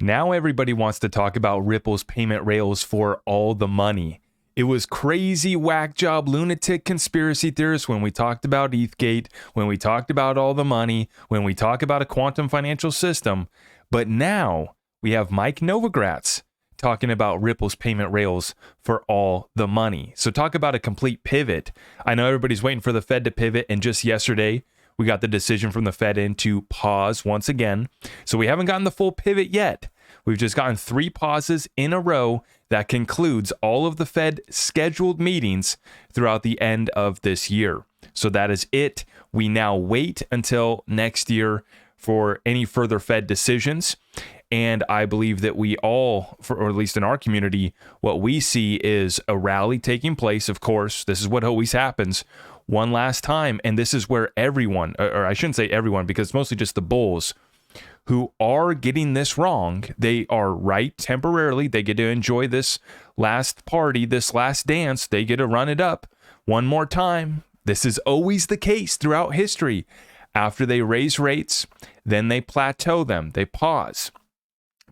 Now everybody wants to talk about Ripple's payment rails for all the money. It was crazy, whack job, lunatic conspiracy theorists when we talked about ETHgate, when we talked about all the money, when we talk about a quantum financial system. But now we have Mike Novogratz talking about Ripple's payment rails for all the money. So talk about a complete pivot. I know everybody's waiting for the Fed to pivot, and just yesterday, we got the decision from the Fed to pause once again. So we haven't gotten the full pivot yet. We've just gotten 3 pauses in a row that concludes all of the Fed scheduled meetings throughout the end of this year. So that is it. We now wait until next year for any further Fed decisions. And I believe that we all, or at least in our community, what we see is a rally taking place. Of course, this is what always happens. One last time, and this is where everyone, or I shouldn't say everyone, because it's mostly just the bulls who are getting this wrong. They are right temporarily. They get to enjoy this last party, this last dance. They get to run it up one more time. This is always the case throughout history. After they raise rates, then they plateau them. They pause.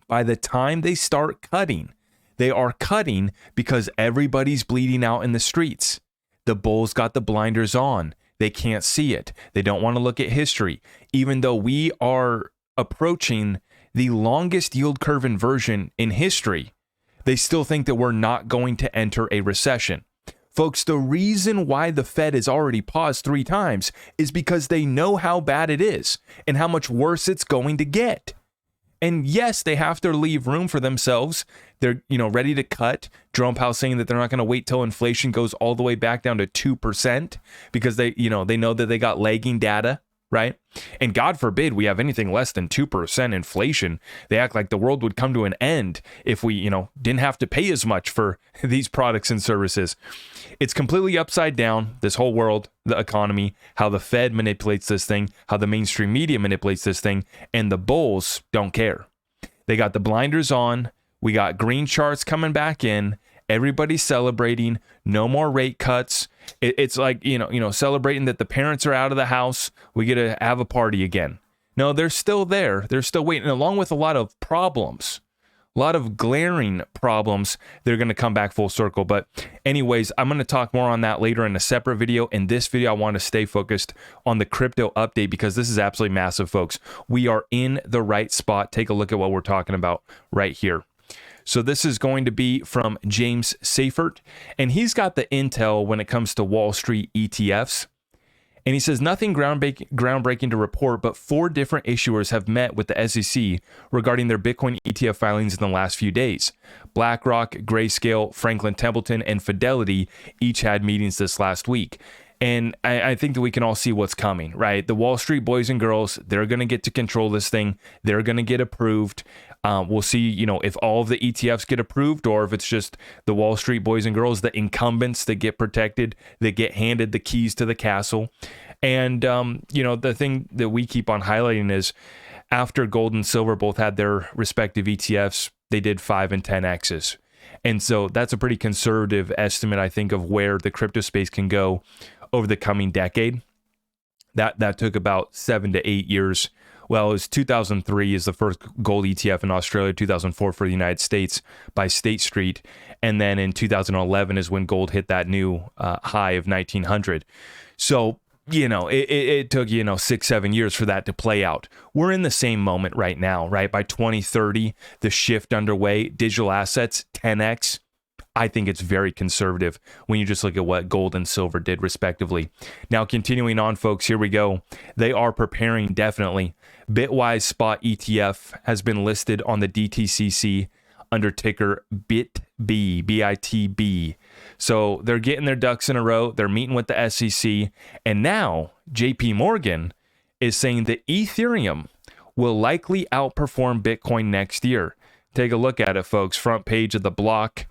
By the time they start cutting, they are cutting because everybody's bleeding out in the streets. The bulls got the blinders on. They can't see it. They don't want to look at history. Even though we are approaching the longest yield curve inversion in history, they still think that we're not going to enter a recession. Folks, the reason why the Fed has already paused 3 times is because they know how bad it is and how much worse it's going to get. And yes, they have to leave room for themselves. They're, ready to cut. Jerome Powell saying that they're not going to wait till inflation goes all the way back down to 2% because they know that they got lagging data, right? And God forbid we have anything less than 2% inflation. They act like the world would come to an end if we, didn't have to pay as much for these products and services. It's completely upside down, this whole world, the economy, how the Fed manipulates this thing, how the mainstream media manipulates this thing, and the bulls don't care. They got the blinders on. We got green charts coming back in. Everybody's celebrating. No more rate cuts. It's like, celebrating that the parents are out of the house. We get to have a party again. No, they're still there. They're still waiting, along with a lot of problems. A lot of glaring problems. They're going to come back full circle. But anyways, I'm going to talk more on that later in a separate video. In this video, I want to stay focused on the crypto update because this is absolutely massive, folks. We are in the right spot. Take a look at what we're talking about right here. So this is going to be from James Seifert, and he's got the intel when it comes to Wall Street ETFs. And he says, nothing groundbreaking to report, but 4 different issuers have met with the SEC regarding their Bitcoin ETF filings in the last few days. BlackRock, Grayscale, Franklin Templeton, and Fidelity each had meetings this last week. And I think that we can all see what's coming, right? The Wall Street boys and girls, they're going to get to control this thing. They're going to get approved. We'll see, if all of the ETFs get approved or if it's just the Wall Street boys and girls, the incumbents that get protected, that get handed the keys to the castle. And, the thing that we keep on highlighting is after gold and silver both had their respective ETFs, they did 5 and 10Xs. And so that's a pretty conservative estimate, I think, of where the crypto space can go over the coming decade. That took about 7 to 8 years. Well, it was 2003 is the first gold ETF in Australia, 2004 for the United States by State Street. And then in 2011 is when gold hit that new high of 1900. So, it took, 6-7 years for that to play out. We're in the same moment right now, right? By 2030, the shift underway, digital assets, 10X. I think it's very conservative when you just look at what gold and silver did respectively. Now, continuing on, folks, here we go. They are preparing definitely. Bitwise Spot ETF has been listed on the DTCC under ticker BITB, B-I-T-B. So they're getting their ducks in a row. They're meeting with the SEC. And now JP Morgan is saying that Ethereum will likely outperform Bitcoin next year. Take a look at it, folks. Front page of the block.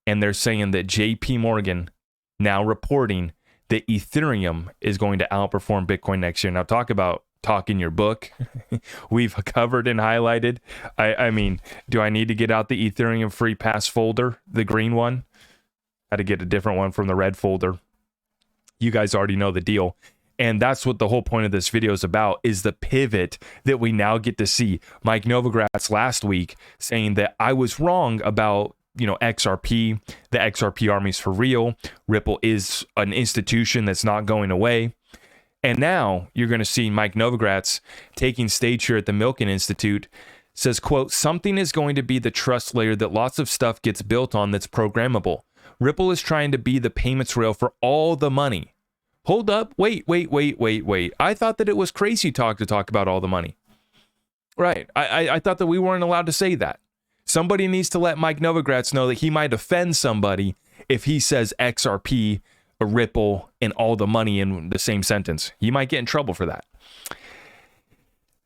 And they're saying that JP Morgan now reporting that Ethereum is going to outperform Bitcoin next year. Now, talk about talking your book. We've covered and highlighted. I mean, do I need to get out the Ethereum free pass folder, the green one? I had to get a different one from the red folder. You guys already know the deal. And that's what the whole point of this video is about, is the pivot that we now get to see. Mike Novogratz last week saying that I was wrong about, XRP. The XRP army's for real. Ripple is an institution that's not going away. And now you're going to see Mike Novogratz taking stage here at the Milken Institute, says, quote, something is going to be the trust layer that lots of stuff gets built on that's programmable. Ripple is trying to be the payments rail for all the money. Hold up. Wait. I thought that it was crazy talk to talk about all the money. Right. I thought that we weren't allowed to say that. Somebody needs to let Mike Novogratz know that he might offend somebody if he says XRP, a Ripple, and all the money in the same sentence. He might get in trouble for that.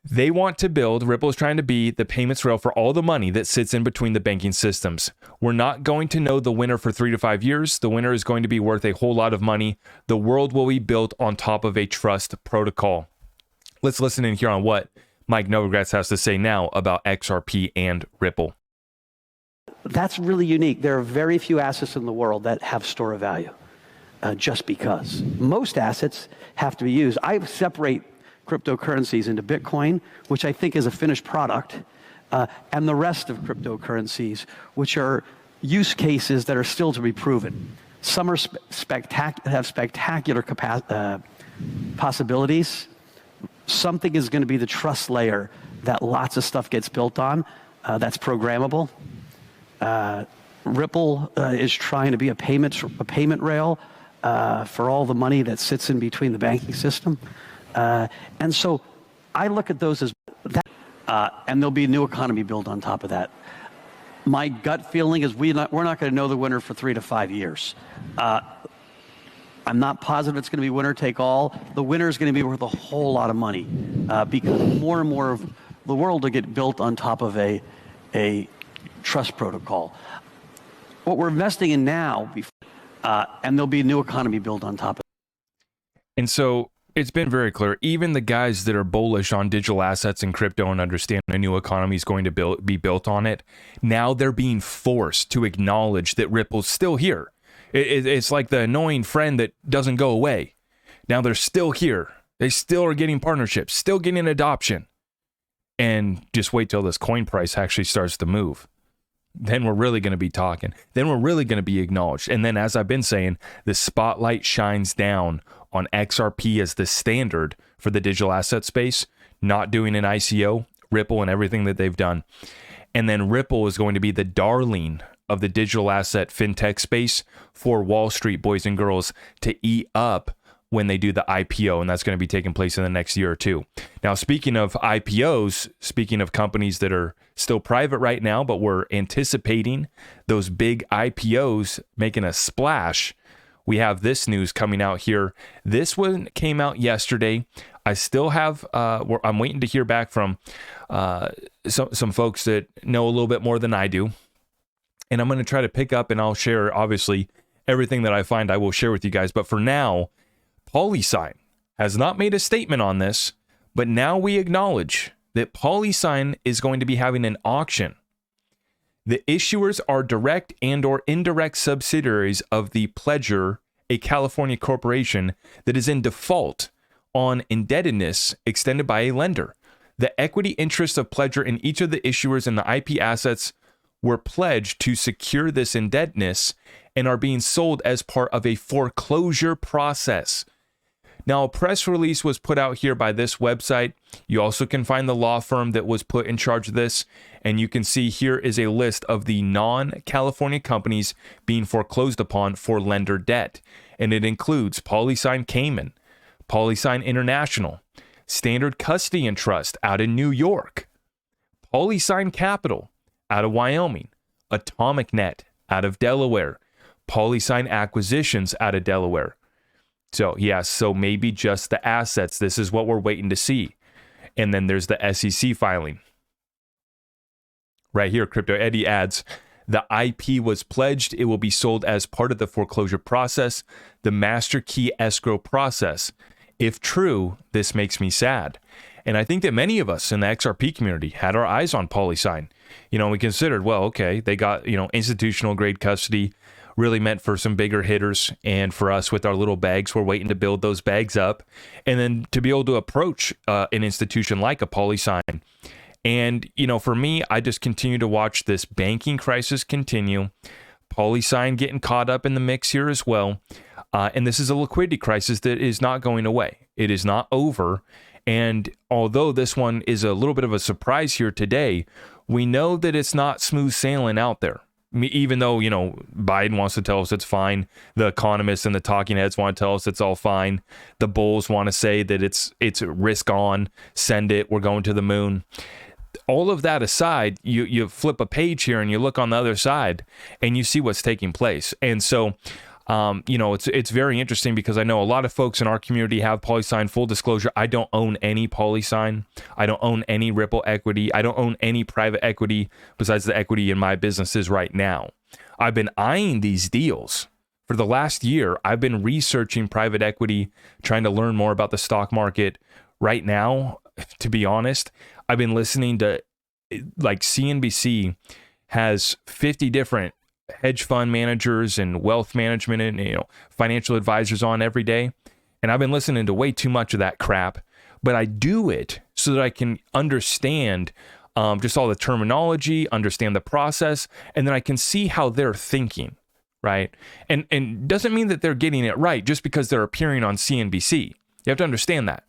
They want to build, Ripple is trying to be the payments rail for all the money that sits in between the banking systems. We're not going to know the winner for 3 to 5 years. The winner is going to be worth a whole lot of money. The world will be built on top of a trust protocol. Let's listen in here on what Mike Novogratz has to say now about XRP and Ripple. That's really unique. There are very few assets in the world that have store of value, just because. Most assets have to be used. I separate cryptocurrencies into Bitcoin, which I think is a finished product, and the rest of cryptocurrencies, which are use cases that are still to be proven. Some are have spectacular possibilities. Something is going to be the trust layer that lots of stuff gets built on, that's programmable. Ripple is trying to be a payment rail for all the money that sits in between the banking system. And so I look at those as that, and there'll be a new economy built on top of that. My gut feeling is we're not going to know the winner for 3 to 5 years. I'm not positive it's going to be winner take all. The winner is going to be worth a whole lot of money because more and more of the world will get built on top of a trust protocol. What we're investing in now, and there'll be a new economy built on top of it. And so it's been very clear, even the guys that are bullish on digital assets and crypto and understand a new economy is going to be built on it, now they're being forced to acknowledge that Ripple's still here. It's like the annoying friend that doesn't go away. Now they're still here. They still are getting partnerships, still getting adoption. And just wait till this coin price actually starts to move. Then we're really going to be talking. Then we're really going to be acknowledged. And then, as I've been saying, the spotlight shines down on XRP as the standard for the digital asset space, not doing an ICO, Ripple and everything that they've done. And then Ripple is going to be the darling of the digital asset fintech space for Wall Street boys and girls to eat up when they do the IPO, and that's going to be taking place in the next year or two. Now, speaking of IPOs, speaking of companies that are still private right now, but we're anticipating those big IPOs making a splash, we have this news coming out here. This one came out yesterday. I still have, I'm waiting to hear back from some folks that know a little bit more than I do. And I'm going to try to pick up and I'll share, obviously, everything that I find I will share with you guys. But for now, PolySign has not made a statement on this, but now we acknowledge that PolySign is going to be having an auction. The issuers are direct and or indirect subsidiaries of the pledger, a California corporation that is in default on indebtedness extended by a lender. The equity interests of pledger in each of the issuers and the IP assets were pledged to secure this indebtedness and are being sold as part of a foreclosure process. Now, a press release was put out here by this website. You also can find the law firm that was put in charge of this, and you can see here is a list of the non-California companies being foreclosed upon for lender debt, and it includes PolySign Cayman, PolySign International, Standard Custody and Trust out in New York, PolySign Capital out of Wyoming, Atomic Net out of Delaware, PolySign Acquisitions out of Delaware. So, yes, so maybe just the assets. This is what we're waiting to see. And then there's the SEC filing. Right here, Crypto Eddie adds, the IP was pledged. It will be sold as part of the foreclosure process, the master key escrow process. If true, this makes me sad. And I think that many of us in the XRP community had our eyes on PolySign. We considered, well, okay, they got, institutional grade custody. really meant for some bigger hitters. And for us with our little bags, we're waiting to build those bags up. And then to be able to approach an institution like a PolySign. And, for me, I just continue to watch this banking crisis continue. PolySign getting caught up in the mix here as well. And this is a liquidity crisis that is not going away. It is not over. And although this one is a little bit of a surprise here today, we know that it's not smooth sailing out there. Even though, Biden wants to tell us it's fine. The economists and the talking heads want to tell us it's all fine. The bulls want to say that it's risk on, send it, we're going to the moon. All of that aside, you flip a page here and you look on the other side and you see what's taking place. And so, it's very interesting because I know a lot of folks in our community have PolySign. Full disclosure, I don't own any PolySign. I don't own any Ripple equity. I don't own any private equity besides the equity in my businesses right now. I've been eyeing these deals. For the last year, I've been researching private equity, trying to learn more about the stock market. Right now, to be honest, I've been listening to, like, CNBC has 50 different hedge fund managers and wealth management and financial advisors on every day, and I've been listening to way too much of that crap. But I do it so that I can understand just all the terminology, understand the process, and then I can see how they're thinking, right? And doesn't mean that they're getting it right just because they're appearing on CNBC. You have to understand that.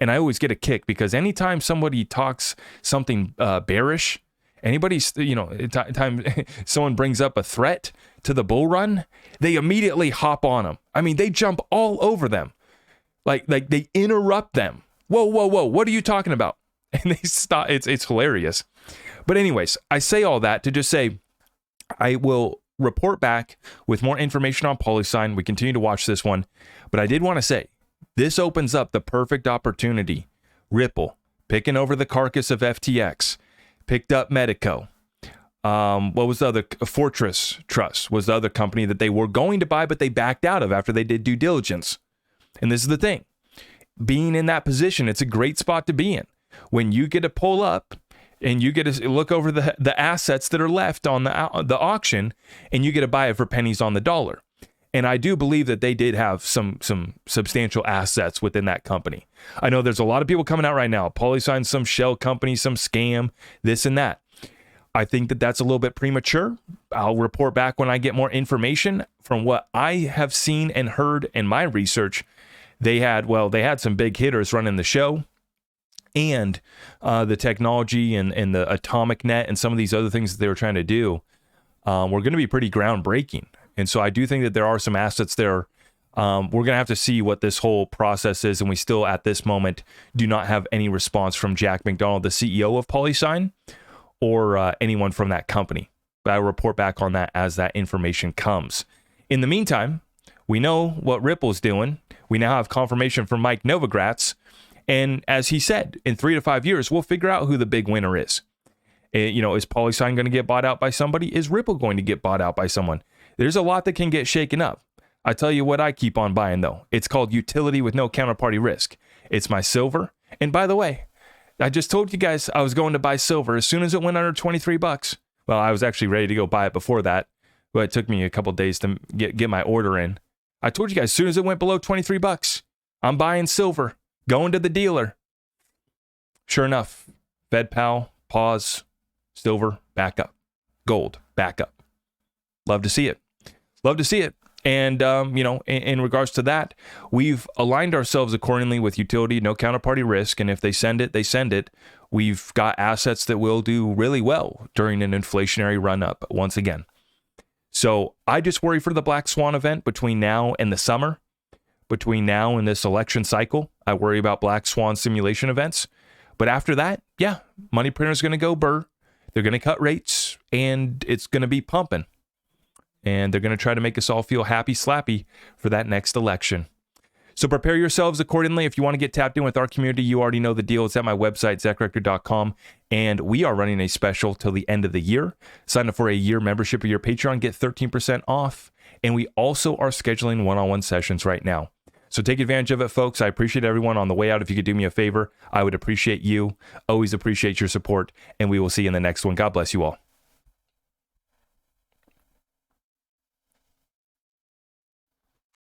And I always get a kick because anytime somebody talks something bearish, time someone brings up a threat to the bull run, they immediately hop on them. I mean, they jump all over them. Like they interrupt them. Whoa, what are you talking about? And they stop. It's hilarious. But anyways, I say all that to just say I will report back with more information on PolySign. We continue to watch this one. But I did want to say, this opens up the perfect opportunity. Ripple, picking over the carcass of FTX, picked up Medico. What was the other? Fortress Trust was the other company that they were going to buy, but they backed out of after they did due diligence. And this is the thing. Being in that position, it's a great spot to be in. When you get to pull up and you get to look over the assets that are left on the auction, and you get to buy it for pennies on the dollar. And I do believe that they did have some substantial assets within that company. I know there's a lot of people coming out right now. PolySign, some shell company, some scam, this and that. I think that that's a little bit premature. I'll report back when I get more information. From what I have seen and heard in my research, they had some big hitters running the show. And the technology and the atomic net and some of these other things that they were trying to do were going to be pretty groundbreaking. And so I do think that there are some assets there. We're going to have to see what this whole process is. And we still, at this moment, do not have any response from Jack McDonald, the CEO of PolySign, or anyone from that company. But I'll report back on that as that information comes. In the meantime, we know what Ripple's doing. We now have confirmation from Mike Novogratz. And as he said, in 3 to 5 years, we'll figure out who the big winner is. Is PolySign going to get bought out by somebody? Is Ripple going to get bought out by someone? There's a lot that can get shaken up. I tell you what I keep on buying, though. It's called utility with no counterparty risk. It's my silver. And by the way, I just told you guys I was going to buy silver as soon as it went under $23. Well, I was actually ready to go buy it before that, but it took me a couple days to get my order in. I told you guys as soon as it went below $23, I'm buying silver, going to the dealer. Sure enough, FedPal, pause, silver, back up. Gold, back up. Love to see it. Love to see it. And, in regards to that, we've aligned ourselves accordingly with utility, no counterparty risk. And if they send it, they send it. We've got assets that will do really well during an inflationary run up once again. So I just worry for the Black Swan event between now and the summer, between now and this election cycle. I worry about Black Swan simulation events. But after that, yeah, money printer's going to go burr. They're going to cut rates and it's going to be pumping. And they're going to try to make us all feel happy slappy for that next election. So prepare yourselves accordingly. If you want to get tapped in with our community, you already know the deal. It's at my website, zachrector.com. And we are running a special till the end of the year. Sign up for a year membership of your Patreon, get 13% off. And we also are scheduling one-on-one sessions right now. So take advantage of it, folks. I appreciate everyone on the way out. If you could do me a favor, I would appreciate you. Always appreciate your support. And we will see you in the next one. God bless you all.